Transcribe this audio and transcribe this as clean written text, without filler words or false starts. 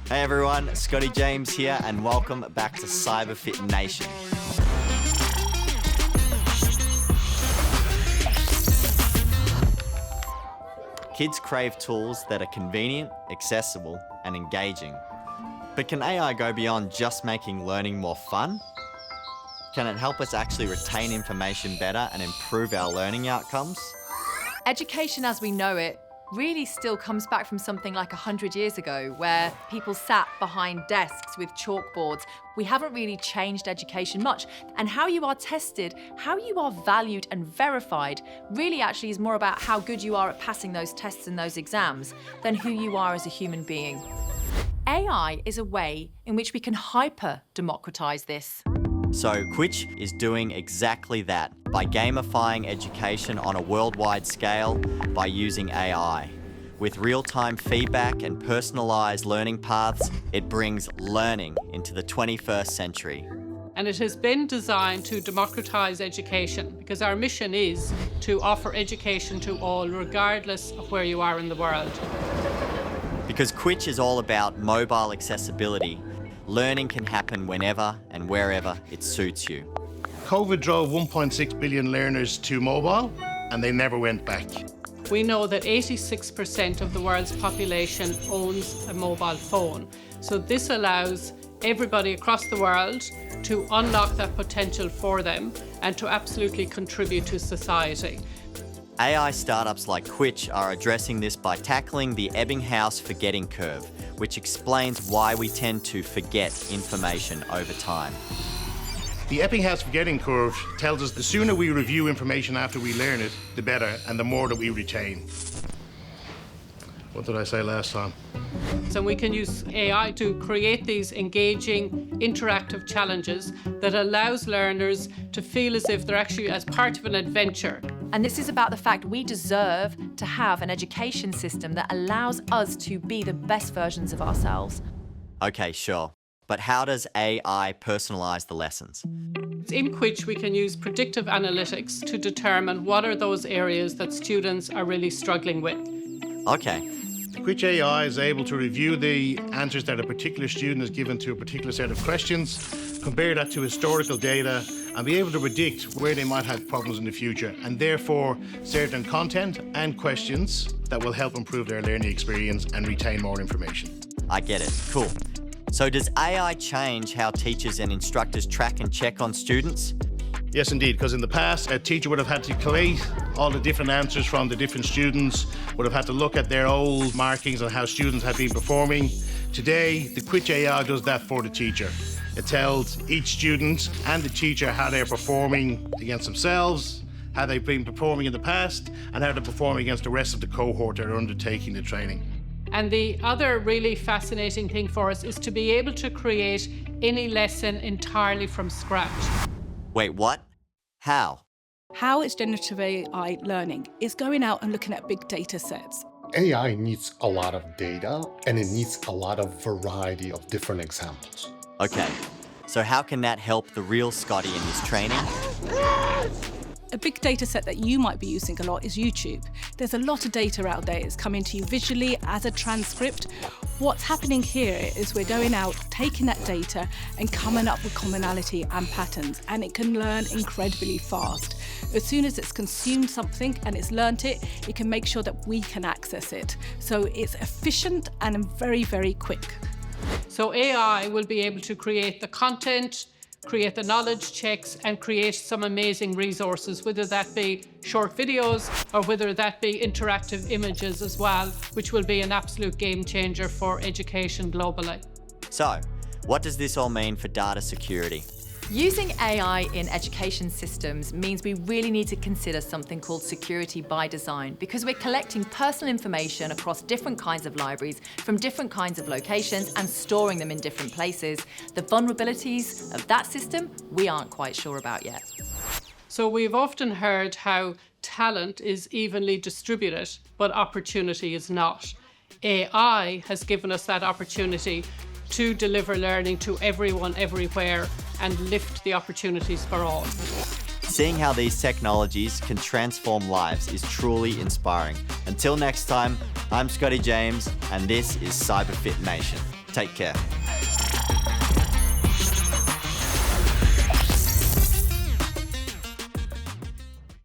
Hey everyone, Scotty James here and welcome back to CyberFit Nation. Kids crave tools that are convenient, accessible and engaging. But can AI go beyond just making learning more fun? Can it help us actually retain information better and improve our learning outcomes? Education as we know it really still comes back from something like 100 years ago, where people sat behind desks with chalkboards. We haven't really changed education much. And how you are tested, how you are valued and verified, really actually is more about how good you are at passing those tests and those exams than who you are as a human being. AI is a way in which we can hyper-democratize this. So Quitch is doing exactly that by gamifying education on a worldwide scale by using AI. With real-time feedback and personalized learning paths, it brings learning into the 21st century. And it has been designed to democratize education because our mission is to offer education to all, regardless of where you are in the world. Because Quitch is all about mobile accessibility, learning can happen whenever and wherever it suits you. COVID drove 1.6 billion learners to mobile, and they never went back. We know that 86% of the world's population owns a mobile phone. So this allows everybody across the world to unlock that potential for them and to absolutely contribute to society. AI startups like Quitch are addressing this by tackling the Ebbinghaus forgetting curve, which explains why we tend to forget information over time. The Ebbinghaus forgetting curve tells us the sooner we review information after we learn it, the better, and the more that we retain. What did I say last time? So we can use AI to create these engaging, interactive challenges that allows learners to feel as if they're actually as part of an adventure. And this is about the fact we deserve to have an education system that allows us to be the best versions of ourselves. Okay, sure. But how does AI personalize the lessons? In Quitch, we can use predictive analytics to determine what are those areas that students are really struggling with. Okay. Quitch AI is able to review the answers that a particular student has given to a particular set of questions, compare that to historical data, and be able to predict where they might have problems in the future, and therefore certain content and questions that will help improve their learning experience and retain more information. I get it. Cool. So does AI change how teachers and instructors track and check on students? Yes, indeed, because in the past, a teacher would have had to collate all the different answers from the different students, would have had to look at their old markings on how students had been performing. Today, the Quitch AI does that for the teacher. It tells each student and the teacher how they're performing against themselves, how they've been performing in the past, and how they're performing against the rest of the cohort that are undertaking the training. And the other really fascinating thing for us is to be able to create any lesson entirely from scratch. Wait, what? How? How is generative AI learning? It's going out and looking at big data sets. AI needs a lot of data and it needs a lot of variety of different examples. Okay, so how can that help the real Scotty in his training? A big data set that you might be using a lot is YouTube. There's a lot of data out there. It's coming to you visually as a transcript. What's happening here is we're going out, taking that data and coming up with commonality and patterns, and it can learn incredibly fast. As soon as it's consumed something and it's learnt it, it can make sure that we can access it. So it's efficient and very, very quick. So AI will be able to create the content, create the knowledge checks, and create some amazing resources, whether that be short videos or whether that be interactive images as well, which will be an absolute game changer for education globally. So, what does this all mean for data security? Using AI in education systems means we really need to consider something called security by design, because we're collecting personal information across different kinds of libraries from different kinds of locations and storing them in different places. The vulnerabilities of that system, we aren't quite sure about yet. So we've often heard how talent is evenly distributed, but opportunity is not. AI has given us that opportunity to deliver learning to everyone, everywhere, and lift the opportunities for all. Seeing how these technologies can transform lives is truly inspiring. Until next time, I'm Scotty James, and this is CyberFit Nation. Take care.